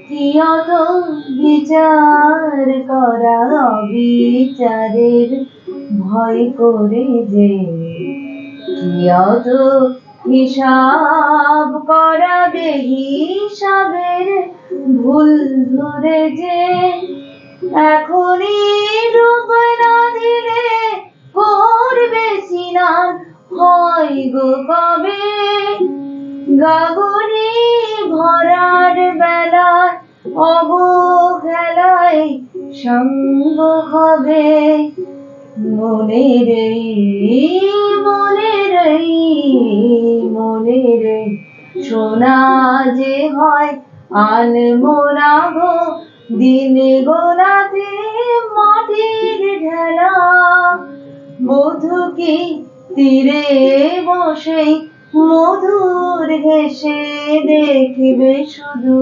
কি অত বিচার করা, বিচারের ভয় করে যে, কি অত হিসাব করাবে, হিসাবের ভুল ধরে যে, এখনই ডুব না দিলে করবে স্নান, হয় গো কবে গাগরে ভরার বেলায় অবহেলায় সঙ্গ হবে। মনের সোনা যে হয় আলমোড়া গো, দিন গোনাতে মাটির ঢেলা। বধূ কি তীরে বসে মধুর হেসে দেখবে শুধু